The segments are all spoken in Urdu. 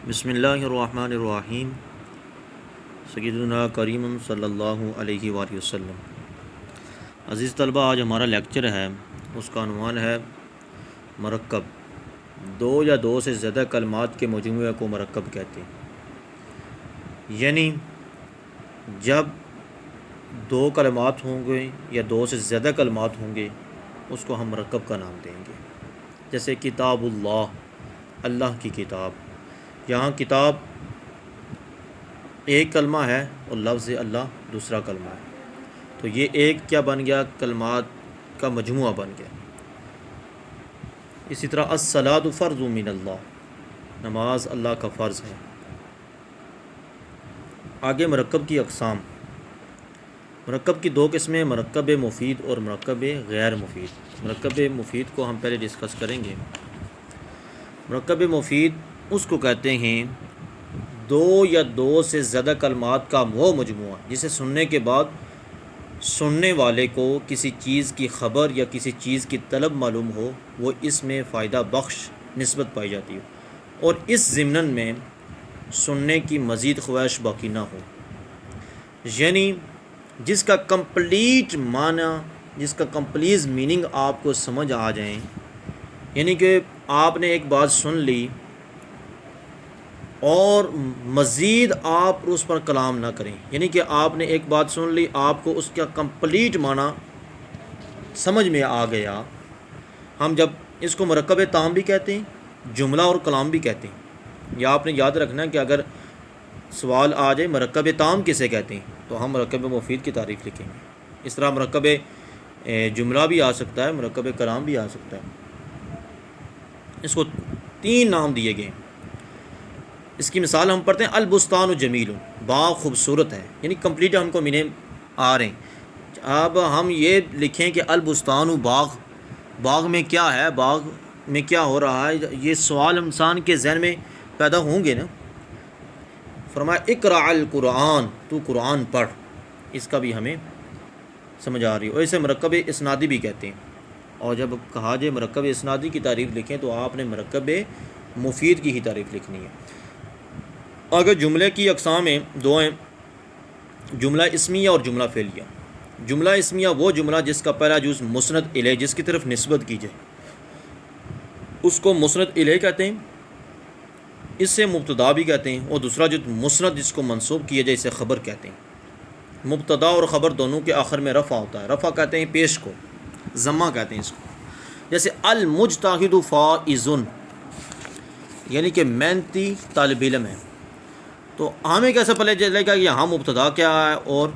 بسم اللہ الرحمن الرحیم سیدنا کریم صلی اللہ علیہ وآلہ وسلم۔ عزیز طلبہ، آج ہمارا لیکچر ہے، اس کا عنوان ہے مرکب۔ دو یا دو سے زیادہ کلمات کے مجموعے کو مرکب کہتے ہیں، یعنی جب دو کلمات ہوں گے یا دو سے زیادہ کلمات ہوں گے اس کو ہم مرکب کا نام دیں گے۔ جیسے کتاب اللہ، اللہ کی کتاب۔ یہاں کتاب ایک کلمہ ہے اور لفظ اللہ دوسرا کلمہ ہے، تو یہ ایک کیا بن گیا؟ کلمات کا مجموعہ بن گیا۔ اسی طرح الصلاۃ فرض من اللہ، نماز اللہ کا فرض ہے۔ آگے مرکب کی اقسام۔ مرکب کی دو قسمیں، مرکب مفید اور مرکب غیر مفید۔ مرکب مفید کو ہم پہلے ڈسکس کریں گے۔ مرکب مفید اس کو کہتے ہیں دو یا دو سے زیادہ کلمات کا وہ مجموعہ جسے سننے کے بعد سننے والے کو کسی چیز کی خبر یا کسی چیز کی طلب معلوم ہو، وہ اس میں فائدہ بخش نسبت پائی جاتی ہو، اور اس ضمن میں سننے کی مزید خواہش باقی نہ ہو، یعنی جس کا کمپلیٹ معنی، جس کا کمپلیٹ میننگ آپ کو سمجھ آ جائیں۔ یعنی کہ آپ نے ایک بات سن لی اور مزید آپ اس پر کلام نہ کریں، یعنی کہ آپ نے ایک بات سن لی، آپ کو اس کا کمپلیٹ معنی سمجھ میں آ گیا۔ ہم جب اس کو مرکب تام بھی کہتے ہیں، جملہ اور کلام بھی کہتے ہیں۔ یا آپ نے یاد رکھنا کہ اگر سوال آ جائے مرکب تام کسے کہتے ہیں تو ہم مرکب مفید کی تعریف لکھیں گے۔ اس طرح مرکب جملہ بھی آ سکتا ہے، مرکب کلام بھی آ سکتا ہے۔ اس کو تین نام دیے گئے۔ اس کی مثال ہم پڑھتے ہیں البستان جمیل، باغ خوبصورت ہے، یعنی کمپلیٹ ہم کو میننگ آ رہے ہیں۔ اب ہم یہ لکھیں کہ البستان باغ، باغ میں کیا ہے، باغ میں کیا ہو رہا ہے، یہ سوال انسان کے ذہن میں پیدا ہوں گے نا۔ فرمایا اقرأ القرآن، تو قرآن پڑھ، اس کا بھی ہمیں سمجھ آ رہی ہے۔ اور اسے مرکب اسنادی بھی کہتے ہیں۔ اور جب کہا جائے مرکب اسنادی کی تعریف لکھیں تو آپ نے مرکب مفید کی ہی تعریف لکھنی ہے۔ اگر جملے کی اقسام دو ہیں، جملہ اسمیہ اور جملہ فعلیہ۔ جملہ اسمیہ وہ جملہ جس کا پہلا جز مسند الیہ، جس کی طرف نسبت کی جائے، اس کو مسند الیہ کہتے ہیں، اس سے مبتدا بھی کہتے ہیں۔ اور دوسرا جز مسند جس کو منسوب کیا جائے، اسے خبر کہتے ہیں۔ مبتدا اور خبر دونوں کے آخر میں رفع ہوتا ہے، رفع کہتے ہیں پیش کو، ضمہ کہتے ہیں اس کو۔ جیسے المجتہد فائز، یعنی کہ محنتی طالب علم ہے، تو ہمیں کیسے پتہ چلے گا کہ یہاں مبتدا کیا ہے اور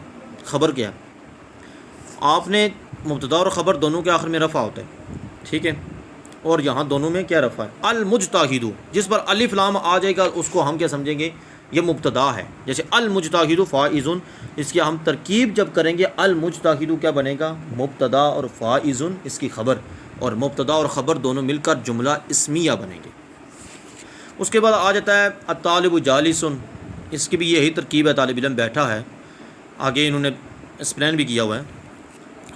خبر کیا ہے؟ آپ نے مبتدا اور خبر دونوں کے آخر میں رفع ہوتا ہے، ٹھیک ہے، اور یہاں دونوں میں کیا رفع ہے؟ المجتہد، جس پر الف لام آ جائے گا اس کو ہم کیا سمجھیں گے؟ یہ مبتدا ہے۔ جیسے المجتہد فائز، اس کی ہم ترکیب جب کریں گے، المجتہد کیا بنے گا؟ مبتدا، اور فائز اس کی خبر، اور مبتدا اور خبر دونوں مل کر جملہ اسمیہ بنیں گے۔ اس کے بعد آ جاتا ہے الطالب جالس، اس کی بھی یہی ترکیب ہے، طالب علم بیٹھا ہے۔ آگے انہوں نے ایکسپلین بھی کیا ہوا ہے۔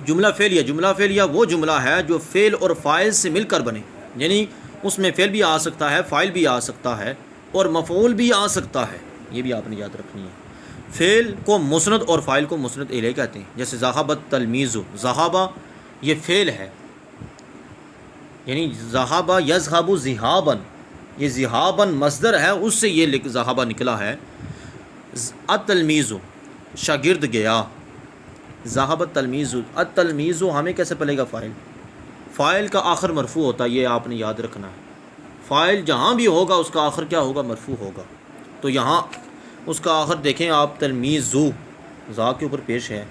جملہ فعلیہ، جملہ فعلیہ وہ جملہ ہے جو فعل اور فاعل سے مل کر بنے، یعنی اس میں فعل بھی آ سکتا ہے، فاعل بھی آ سکتا ہے، اور مفعول بھی آ سکتا ہے۔ یہ بھی آپ نے یاد رکھنی ہے۔ فعل کو مسند اور فاعل کو مسند الیہ کہتے ہیں۔ جیسے ذہب التلمیذ، ذہابہ یہ فعل ہے، یعنی ذہابہ یذہب ذہابا، یہ ذہابا مصدر ہے، اس سے یہ ذہابہ نکلا ہے۔ التلمیذ شاگرد گیا، ذہب التلمیذ، التلمیذ ہمیں کیسے پلے گا؟ فاعل، فاعل کا آخر مرفوع ہوتا ہے، یہ آپ نے یاد رکھنا ہے۔ فاعل جہاں بھی ہوگا اس کا آخر کیا ہوگا؟ مرفوع ہوگا۔ تو یہاں اس کا آخر دیکھیں آپ، تلمیذو ذا کے اوپر پیش ہے،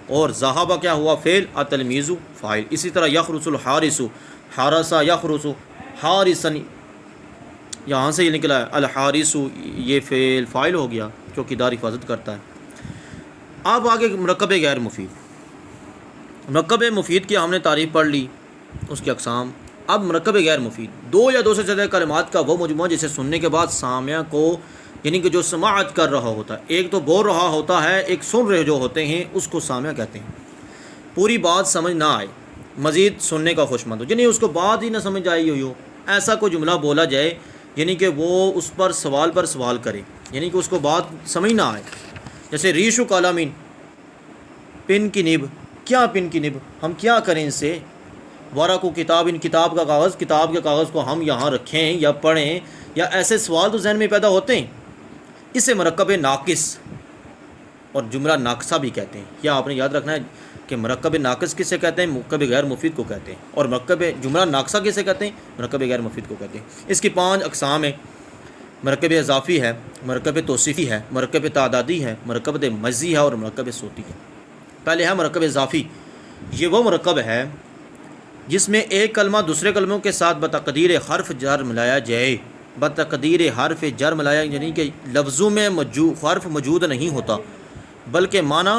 اور ذہابہ کیا ہوا؟ فعل، التلمیذ فاعل۔ اسی طرح یخرس الحارس، حارسہ یخرس حارسا، یہاں سے یہ نکلا ہے الحارس، یہ فعل فاعل ہو گیا، چوکیدار حفاظت کرتا ہے۔ اب آگے مرکب غیر مفید۔ مرکب مفید کی ہم نے تعریف پڑھ لی، اس کی اقسام۔ اب مرکب غیر مفید، دو یا دو سے زیادہ کلمات کا وہ مجموعہ جسے سننے کے بعد سامع کو، یعنی کہ جو سماعت کر رہا ہوتا ہے، ایک تو بول رہا ہوتا ہے، ایک سن رہے جو ہوتے ہیں، اس کو سامع کہتے ہیں۔ پوری بات سمجھ نہ آئے، مزید سننے کا خوشمند ہو، یعنی اس کو بات ہی نہ سمجھ آئی ہوئی ہو، ایسا کوئی جملہ بولا جائے یعنی کہ وہ اس پر سوال کرے، یعنی کہ اس کو بات سمجھ نہ آئے. جیسے ریشو قلمین، پن کی نب، کیا پن کی نب، ہم کیا کریں ان سے. ورق و کتاب، ان کتاب کا کاغذ، کتاب کے کاغذ کو ہم یہاں رکھیں یا پڑھیں، یا ایسے سوال تو ذہن میں پیدا ہوتے ہیں. اسے مرکب ناقص اور جملہ ناقصہ بھی کہتے ہیں. یا آپ نے یاد رکھنا ہے کہ مرکب ناقص کسے کہتے ہیں؟ مرکب غیر مفید کو کہتے ہیں. اور مرکب جملہ ناقصہ کسے کہتے ہیں؟ مرکب غیر مفید کو کہتے ہیں. اس کی 5 اقسام ہیں. مرکب اضافی ہے، مرکب توصیفی ہے، مرکب تعدادی ہے، مرکب مجزی ہے، اور مرکب صوتی ہے. پہلے ہے مرکب اضافی. یہ وہ مرکب ہے جس میں ایک کلمہ دوسرے کلموں کے ساتھ بتقدیر حرف جر ملایا جائے. بتقدیر حرف جر ملایا یعنی کہ لفظوں میں حرف موجود نہیں ہوتا، بلکہ معنی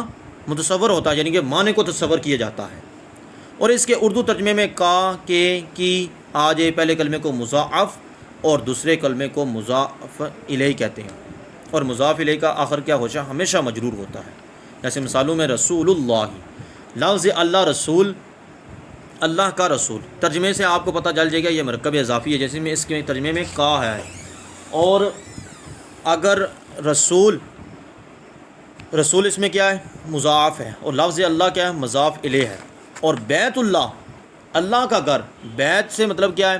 متصور ہوتا ہے، یعنی کہ معنی کو تصور کیا جاتا ہے. اور اس کے اردو ترجمے میں کا، کے، کی آ جائے. پہلے کلمے کو مضاعف اور دوسرے کلمے کو مضاف الیہ کہتے ہیں. اور مضاف الیہ کا آخر کیا ہوتا ہے؟ ہمیشہ مجرور ہوتا ہے. جیسے مثالوں میں رسول اللہ، لفظ اللہ رسول، اللہ کا رسول. ترجمے سے آپ کو پتہ چل جائے گا یہ مرکب اضافی ہے. جیسے میں اس کے ترجمے میں کا ہے. اور اگر رسول اس میں کیا ہے؟ مضاف ہے. اور لفظ اللہ کیا ہے؟ مضاف الیہ ہے. اور بیت اللہ، اللہ کا گھر، بیت سے مطلب کیا ہے؟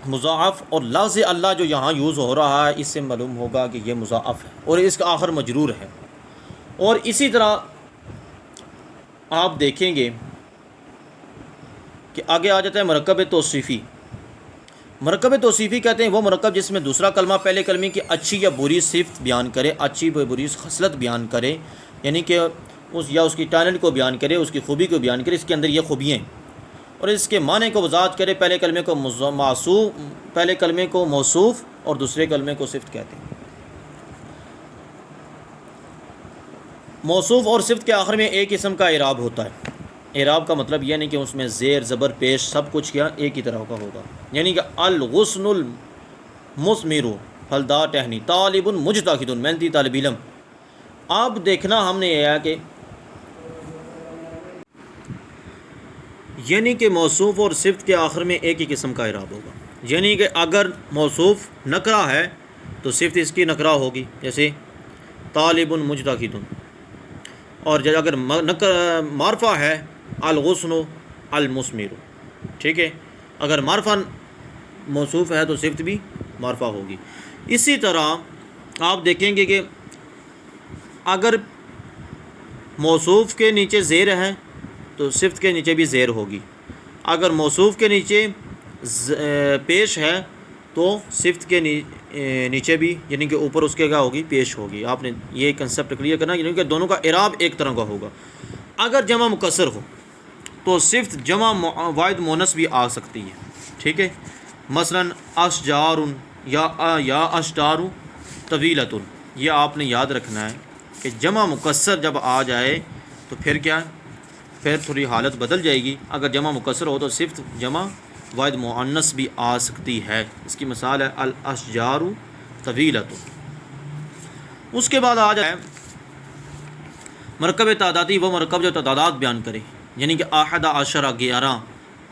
مضاف. اور لفظ اللہ جو یہاں یوز ہو رہا ہے اس سے معلوم ہوگا کہ یہ مضاف ہے اور اس کا آخر مجرور ہے. اور اسی طرح آپ دیکھیں گے کہ آگے آ جاتا ہے مرکب توصیفی. مرکب توصیفی کہتے ہیں وہ مرکب جس میں دوسرا کلمہ پہلے کلمے کی اچھی یا بری صفت بیان کرے، اچھی یا بری خصلت بیان کرے، یعنی کہ اس کی ٹیلنٹ کو بیان کرے، اس کی خوبی کو بیان کرے، اس کے اندر یہ خوبیاں ہیں. اور اس کے معنی کو وضاحت کرے. پہلے کلمے کو موصوف اور دوسرے کلمے کو صفت کہتے ہیں. موصوف اور صفت کے آخر میں ایک اسم کا اعراب ہوتا ہے. اعراب کا مطلب یہ نہیں کہ اس میں زیر زبر پیش سب کچھ کیا ایک ہی طرح کا ہوگا. یعنی کہ الغصن المثمر پھلدار ٹہنی، طالب مجتہد محنتی طالب علم. آپ دیکھنا ہم نے یہ ہے کہ یعنی کہ موصوف اور صفت کے آخر میں ایک ہی قسم کا اعراب ہوگا. یعنی کہ اگر موصوف نکرہ ہے تو صفت اس کی نکرہ ہوگی، جیسے طالب مجتہد. اور اگر معرفہ ہے الغصن المثمر، ٹھیک ہے. اگر معرفہ موصوف ہے تو صفت بھی معرفہ ہوگی. اسی طرح آپ دیکھیں گے کہ اگر موصوف کے نیچے زیر ہے تو صفت کے نیچے بھی زیر ہوگی. اگر موصوف کے نیچے پیش ہے تو صفت کے نیچے بھی، یعنی کہ اوپر اس کے کیا ہوگی؟ پیش ہوگی. آپ نے یہ کنسیپٹ کلیئر کرنا، یعنی کہ دونوں کا اعراب ایک طرح کا ہوگا. اگر جمع مکسر ہو تو صفت جمع واحد مونس بھی آ سکتی ہے، ٹھیک ہے. مثلا اشجار یا اشجار طویلۃ. یہ آپ نے یاد رکھنا ہے کہ جمع مکسر جب آ جائے تو پھر کیا، پھر تھوڑی حالت بدل جائے گی. اگر جمع مکسر ہو تو صفت جمع واحد مؤنث بھی آ سکتی ہے. اس کی مثال ہے الاشجار طویلۃ. اس کے بعد آ جائے مرکب تعدادی، وہ مرکب جو تعداد بیان کرے. یعنی کہ 11 11،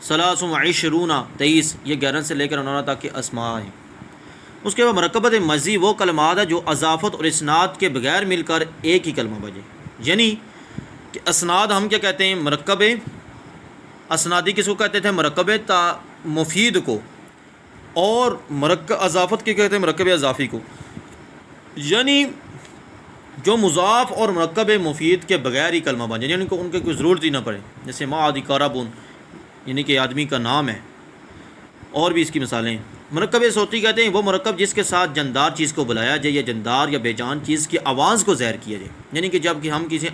23 23، یہ 11 سے لے کر 19 تک کے اسماء ہیں. اس کے بعد مرکبت مجزی وہ کلمات ہے جو اضافت اور اسناد کے بغیر مل کر ایک ہی کلمہ بجے. یعنی کہ اسناد ہم کیا کہتے ہیں؟ مرکب اسنادی کس کو کہتے تھے؟ مرکب مفید کو. اور اضافت کے کہتے ہیں مرکب اضافی کو. یعنی جو مضاف اور مرکب مفید کے بغیر ہی کلمہ بن جائے، یعنی کہ ان کی کوئی ضرورت ہی نہ پڑے. جیسے ما عادی کارابون، یعنی کہ آدمی کا نام ہے. اور بھی اس کی مثالیں ہیں. مرکب صوتی کہتے ہیں وہ مرکب جس کے ساتھ جاندار چیز کو بلایا جائے یا جاندار یا بے جان چیز کی آواز کو ظاہر کیا جائے. یعنی کہ جب کہ ہم کسی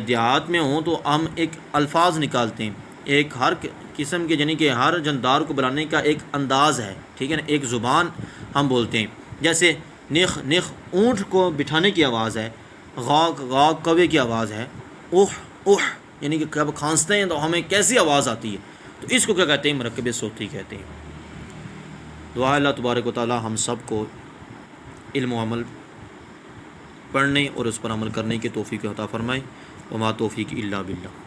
دیہات میں ہوں تو ہم ایک الفاظ نکالتے ہیں، ایک ہر قسم کے، یعنی کہ ہر جاندار کو بلانے کا ایک انداز ہے، ٹھیک ہے نا، ایک زبان ہم بولتے ہیں. جیسے نخ نخ اونٹ کو بٹھانے کی آواز ہے، غاق غاق کوے کی آواز ہے، اوہ اوہ یعنی کہ جب کھانستے ہیں تو ہمیں کیسی آواز آتی ہے. تو اس کو کیا کہتے ہیں؟ مرکب صوتی کہتے ہیں. دعا اللہ تبارک و تعالی ہم سب کو علم و عمل پڑھنے اور اس پر عمل کرنے کی توفیق عطا فرمائے. وما توفیق الا باللہ.